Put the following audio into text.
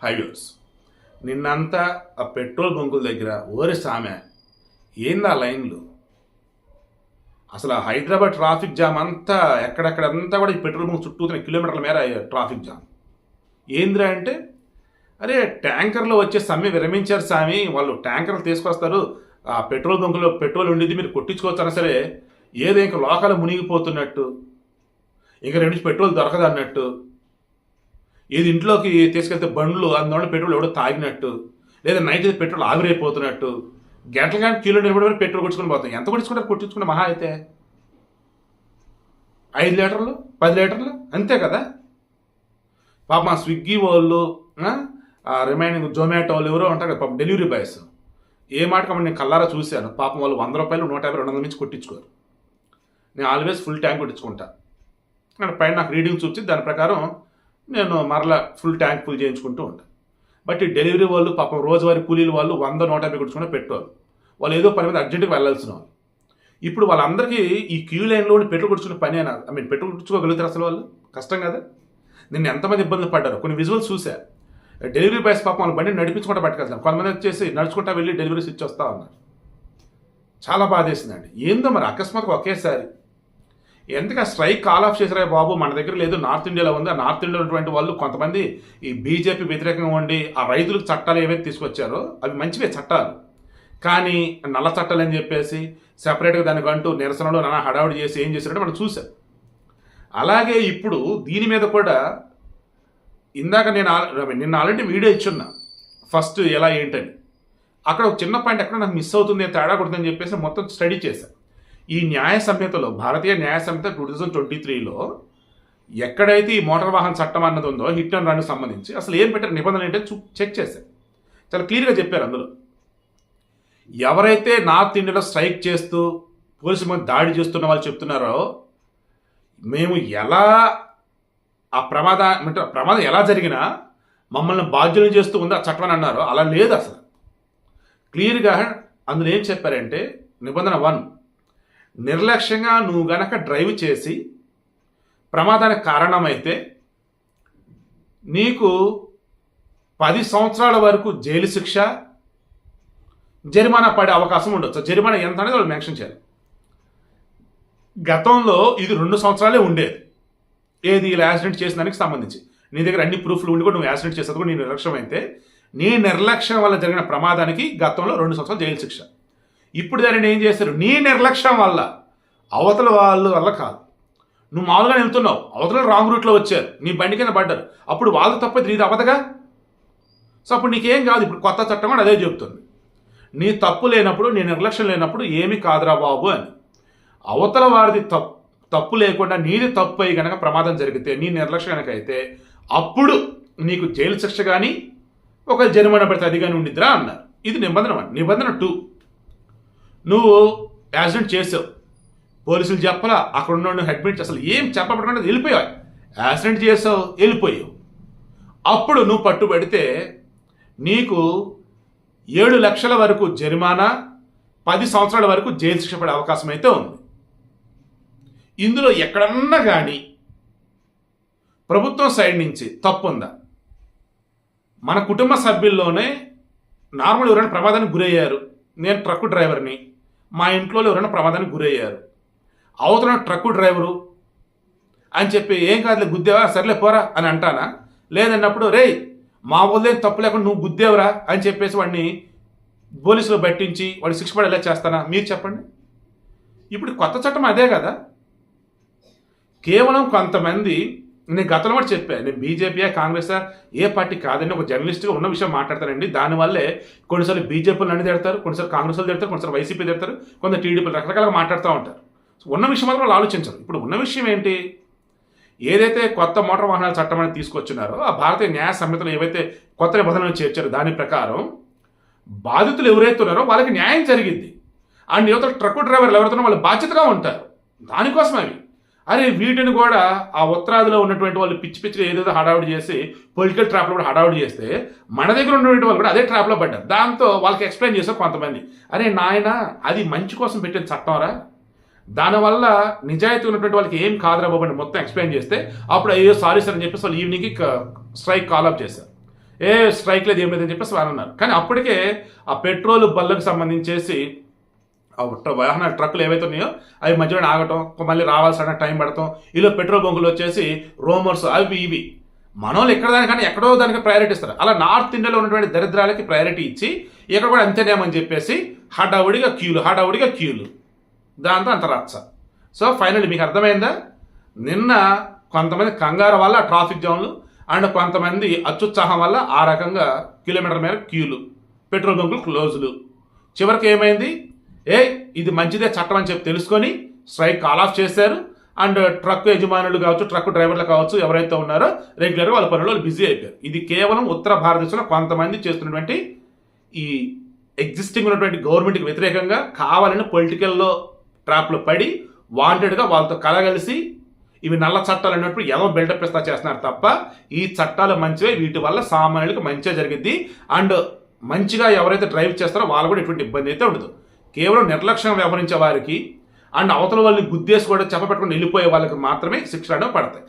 Highways నిన్నంతా ఆ petrol బంకుల దగ్గర ఓరి సామె ఏంది ఆ లైన్లు. అసలు ఆ హైదరాబాద్ ట్రాఫిక్ జామ్ అంతా ఎక్కడెక్కడంతా కూడా ఈ పెట్రోల్ బంక్ చుట్టూ కిలోమీటర్ల మేర ట్రాఫిక్ జామ్. ఏందిరా అంటే, అరే ట్యాంకర్లో వచ్చే సమ్మె విరమించారు సామి, వాళ్ళు ట్యాంకర్లు తీసుకొస్తారు, ఆ పెట్రోల్ బంకులో పెట్రోల్ ఉండేది మీరు కొట్టించుకోవచ్చన్నా సరే ఏదో ఇంకా లోకాలు మునిగిపోతున్నట్టు, ఇంకా రెండు పెట్రోల్ దొరకదు అన్నట్టు, ఏది ఇంట్లోకి తీసుకెళ్తే బండ్లు అందులో పెట్రోల్ ఎవడో తాగినట్టు, లేదా నైట్ పెట్రోల్ ఆవిరైపోతున్నట్టు గంటల గంట కిలో నిలబడి పెట్రోల్ కొట్టుకుని పోతాం. ఎంత కొట్టించుకుంటారు? కొట్టించుకుంటే మహా అయితే 5 లీటర్లు 10 లీటర్లు అంతే కదా. పాప మా స్విగ్గీ వాళ్ళు, రిమైనింగ్ జొమాటో వాళ్ళు ఎవరో ఉంటారు కదా పాపం డెలివరీ బాయ్స్, ఏ మాట కాబట్టి నేను కల్లారా చూశాను. పాపం వాళ్ళు 100 రూపాయలు 150 200 నుంచి కొట్టించుకోరు. నేను ఆల్వేస్ ఫుల్ ట్యాంక్ కొట్టించుకుంటా. అంటే పైన నాకు రీడింగ్ చూసి దాని ప్రకారం నేను మరలా ఫుల్ ట్యాంక్ ఫుల్ చేయించుకుంటూ ఉంటాను. బట్ ఈ డెలివరీ వాళ్ళు పాపం రోజువారీ కూలీలు వాళ్ళు 100 150 కొట్టుకుని పెట్రోల్, వాళ్ళు ఏదో పని మీద అర్జెంటుగా వెళ్ళాల్సిన వాళ్ళు. ఇప్పుడు వాళ్ళందరికీ ఈ క్యూ లైన్లో పెట్రోల్ కొట్టుకునే పని అయినా పెట్రోల్ కొట్టుకోగలుగుతారు అసలు? వాళ్ళు కష్టం కదా. నిన్న ఎంతమంది ఇబ్బందులు పడ్డారు కొన్ని విజువల్స్ చూసా. డెలివరీ బాయ్స్ పాపం వాళ్ళ బండి నడిపించుకుంటా పట్టుకెళ్తాను, కొంతమంది వచ్చేసి నడుచుకుంటా వెళ్ళి డెలివరీస్ ఇచ్చి వస్తా ఉన్నారు. చాలా బాధేసిందండి. ఏందో మరి అకస్మాత్తుగా ఒకేసారి ఎందుకు ఆ స్ట్రైక్ కాల్ ఆఫ్ చేసారా బాబు, మన దగ్గర లేదు, నార్త్ ఇండియాలో ఉంది. ఆ నార్త్ ఇండియాలో ఉన్నటువంటి వాళ్ళు కొంతమంది ఈ బీజేపీ వ్యతిరేకంగా ఉండి ఆ రైతులకు చట్టాలు ఏవైతే తీసుకొచ్చారో అవి మంచివే చట్టాలు, కానీ నల్ల చట్టాలు అని చెప్పేసి సెపరేట్గా దానికంటూ నిరసనలో నానా హడావుడి చేసి ఏం చేశారంటే మనం చూసాం. అలాగే ఇప్పుడు దీని మీద కూడా ఇందాక నిన్న ఆల్రెడీ వీడియో ఇచ్చున్నా ఫస్ట్ ఎలా ఏంటని. అక్కడ ఒక చిన్న పాయింట్ ఎక్కడ నాకు మిస్ అవుతుంది, తేడా కొడుతుందని చెప్పేసి మొత్తం స్టడీ చేశాను. ఈ న్యాయ సంహితలో, భారతీయ న్యాయ సంహిత 2023లో ఎక్కడైతే ఈ మోటార్ వాహన చట్టం అన్నది ఉందో హిట్ అండ్ రన్కి సంబంధించి అసలు ఏం పెట్టారు నిబంధనలు ఏంటో చెక్ చేశారు. చాలా క్లియర్గా చెప్పారు. అందులో ఎవరైతే నార్త్ ఇండియాలో స్ట్రైక్ చేస్తూ పోలీసుల మీద దాడి చేస్తున్న వాళ్ళు చెప్తున్నారో మేము ఎలా ఆ ప్రమాదం ఎలా జరిగినా మమ్మల్ని బాధ్యులు చేస్తూ ఉంది ఆ చట్టం అని అన్నారో అలా లేదు అసలు. క్లియర్గా అందులో ఏం చెప్పారంటే నిబంధన 1, నిర్లక్ష్యంగా నువ్వు గనక డ్రైవ్ చేసి ప్రమాదానికి కారణమైతే నీకు 10 సంవత్సరాల వరకు జైలు శిక్ష, జరిమానా పడే అవకాశం ఉండొచ్చు. జరిమానా ఎంత అనేది వాళ్ళు మెన్షన్ చేయాలి. గతంలో ఇది 2 సంవత్సరాలే ఉండేది. ఏది ఇలా యాక్సిడెంట్ చేసిన దానికి సంబంధించి నీ దగ్గర అన్ని ప్రూఫ్లు ఉండి కూడా నువ్వు యాక్సిడెంట్ చేసేది కూడా నీ నిర్లక్ష్యం అయితే నీ నిర్లక్ష్యం వల్ల జరిగిన ప్రమాదానికి గతంలో 2 సంవత్సరాలు జైలు శిక్ష. ఇప్పుడు దానిని ఏం చేస్తారు, నీ నిర్లక్ష్యం వల్ల, అవతల వాళ్ళ వల్ల కాదు, నువ్వు మామూలుగా వెళ్తున్నావు, అవతల రాంగ్ రూట్లో వచ్చారు, నీ బండి కింద పడ్డారు, అప్పుడు వాళ్ళు తప్పది నీది అవ్వదుగా. సో అప్పుడు నీకేం కాదు. ఇప్పుడు కొత్త చట్టం కూడా అదే చెబుతుంది, నీ తప్పు లేనప్పుడు, నీ నిర్లక్ష్యం లేనప్పుడు ఏమీ కాదురా బాబు అని. అవతల వారిది తప్పు లేకుండా నీది తప్పు అయి కనుక ప్రమాదం జరిగితే, నీ నిర్లక్ష్యం కనుక అయితే అప్పుడు నీకు జైలు శిక్ష కానీ ఒక జరిమానా పడితే అది కానీ ఉండిద్దిరా అన్నారు. ఇది నిబంధన 1. నిబంధన 2, నువ్వు యాక్సిడెంట్ చేసావు, పోలీసులు చెప్పలా, అక్కడ ఉన్న అడ్మిట్ అసలు ఏం చెప్పబడకుండా వెళ్ళిపోయావు, యాక్సిడెంట్ చేసావు వెళ్ళిపోయావు. అప్పుడు నువ్వు పట్టుబడితే నీకు 7 లక్షల వరకు జరిమానా, 10 సంవత్సరాల వరకు జైలు శిక్ష పడే అవకాశం అయితే ఉంది. ఇందులో ఎక్కడన్నా కానీ ప్రభుత్వం సైడ్ నుంచి తప్పు ఉందా? మన కుటుంబ సభ్యుల్లోనే నార్మల్ ఎవరైనా ప్రమాదానికి గురయ్యారు, నేను ట్రక్కు డ్రైవర్ని, మా ఇంట్లో ఎవరైనా ప్రమాదానికి గురయ్యారు, అవతల ట్రక్కు డ్రైవరు అని చెప్పి ఏం కాదులే గుద్దేవా సర్లే పోరా అని అంటానా? లేదన్నప్పుడు రేయ్ మా వల్లే తప్పు లేకుండా నువ్వు గుద్దేవరా అని చెప్పేసి వాడిని పోలీసులు పట్టించి వాడిని శిక్ష పడేలా చేస్తానా? మీరు చెప్పండి. ఇప్పుడు కొత్త చట్టం అదే కదా. కేవలం కొంతమంది, నేను గతంలో కూడా చెప్పాను, నేను బీజేపీయా కాంగ్రెసా ఏ పార్టీ కాదని ఒక జర్నలిస్ట్గా ఉన్న విషయం మాట్లాడతానండి. దానివల్లే కొన్నిసార్లు బీజేపీలు నన్ను తిడతారు, కొన్నిసార్లు కాంగ్రెస్ వాళ్ళు తిడతారు, కొన్నిసార్లు వైసీపీ తిడతారు, కొంత టీడీపీలు రకరకాలుగా మాట్లాడుతూ ఉంటారు. ఉన్న విషయం మాత్రం వాళ్ళు ఆలోచించరు. ఇప్పుడు ఉన్న విషయం ఏంటి, ఏదైతే కొత్త మోటార్ వాహనాల చట్టం అనేది తీసుకొచ్చినారో ఆ భారతీయ న్యాయ సంహితలో ఏవైతే కొత్త నిబంధనలు చేర్చారో దాని ప్రకారం బాధితులు ఎవరైతే ఉన్నారో వాళ్ళకి న్యాయం జరిగింది. అండ్ యువత ట్రక్కు డ్రైవర్లు ఎవరైతే వాళ్ళు బాధ్యతగా ఉంటారు. దానికోసం అవి అరే వీటిని కూడా ఆ ఉత్తరాదిలో ఉన్నటువంటి వాళ్ళు పిచ్చి పిచ్చిగా ఏదేదో హడావుడి చేసి పొలిటికల్ ట్రాప్లో కూడా హడావుడి చేస్తే మన దగ్గర ఉన్నటువంటి వాళ్ళు కూడా అదే ట్రాప్లో పడ్డారు. దాంతో వాళ్ళకి ఎక్స్ప్లెయిన్ చేశారు కొంతమంది, అరే నాయన అది మంచి కోసం పెట్టిన చట్టంరా, దానివల్ల నిజాయితీ ఉన్నటువంటి వాళ్ళకి ఏం కాదురా బాబు అని మొత్తం ఎక్స్ప్లెయిన్ చేస్తే అప్పుడు అయ్యో సారీ సార్ అని చెప్పేసి వాళ్ళు ఈవినింగ్కి స్ట్రైక్ కాల్ ఆఫ్ చేశారు. స్ట్రైక్ లేదు ఏం లేదని చెప్పేసి వారు అన్నారు. కానీ అప్పటికే ఆ పెట్రోల్ బళ్ళకు సంబంధించేసి వాహనాలు ట్రక్కులు ఏవైతే ఉన్నాయో అవి మధ్యలో ఆగటం, మళ్ళీ రావాల్సిన టైం పడటం, ఇలా పెట్రోల్ బంకులు వచ్చేసి రోమర్స్ అవి ఇవి మనోళ్ళు ఎక్కడ దానికన్నా ఎక్కడో దానికి ప్రయారిటీ ఇస్తారు. అలా నార్త్ ఇండియాలో ఉన్నటువంటి దరిద్రాలకి ప్రయారిటీ ఇచ్చి ఇక్కడ కూడా అంతేనేమని చెప్పేసి హడావుడిగా క్యూలు దాంతో అంత రచ్చ. సో ఫైనల్లీ మీకు అర్థమైందా? నిన్న కొంతమంది కంగారు వల్ల ట్రాఫిక్ జామ్లు అండ్ కొంతమంది అత్యుత్సాహం వల్ల ఆ రకంగా కిలోమీటర్ మేర క్యూలు, పెట్రోల్ బంకులు క్లోజులు. చివరికి ఏమైంది? ఇది మంచిదే చట్టం అని చెప్పి తెలుసుకొని స్ట్రైక్ కాల్ ఆఫ్ చేశారు. అండ్ ట్రక్ యజమానులు కావచ్చు, ట్రక్ డ్రైవర్లు కావచ్చు, ఎవరైతే ఉన్నారో రెగ్యులర్గా వాళ్ళ పనులు వాళ్ళు బిజీ అయిపోయారు. ఇది కేవలం ఉత్తర భారతదేశంలో కొంతమంది చేస్తున్నటువంటి ఈ ఎగ్జిస్టింగ్ ఉన్నటువంటి గవర్నమెంట్కి వ్యతిరేకంగా కావాలని పొలిటికల్లో ట్రాప్లో పడి వాంటెడ్గా వాళ్ళతో కలగలిసి ఇవి నల్ల చట్టాలు అన్నప్పుడు ఎవరు బిల్డప్ ఇస్తా చేస్తున్నారు తప్ప ఈ చట్టాలు మంచివే, వీటి వల్ల సామాన్యులకు మంచిగా జరిగింది. అండ్ మంచిగా ఎవరైతే డ్రైవ్ చేస్తారో వాళ్ళు కూడా ఎటువంటి ఇబ్బంది అయితే ఉండదు. కేవలం నిర్లక్ష్యం వ్యవహరించే వారికి అండ్ అవతల వాళ్ళని గుద్దేసి కూడా చెప్పబెట్టుకుని వెళ్ళిపోయే వాళ్ళకి మాత్రమే శిక్షలు పడతాయి.